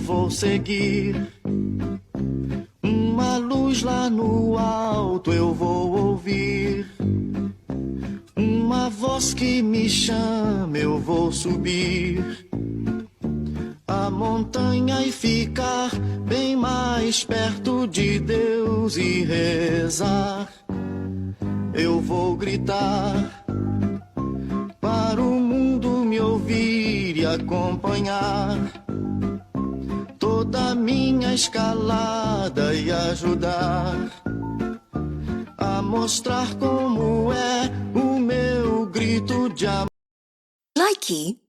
vou seguir. Uma luz lá no alto eu vou ouvir. Uma voz que me chama, eu vou subir a montanha e ficar bem mais perto de Deus e rezar. Eu vou gritar para o mundo me ouvir e acompanhar toda a minha escalada e ajudar a mostrar como é o meu grito de amor. Likey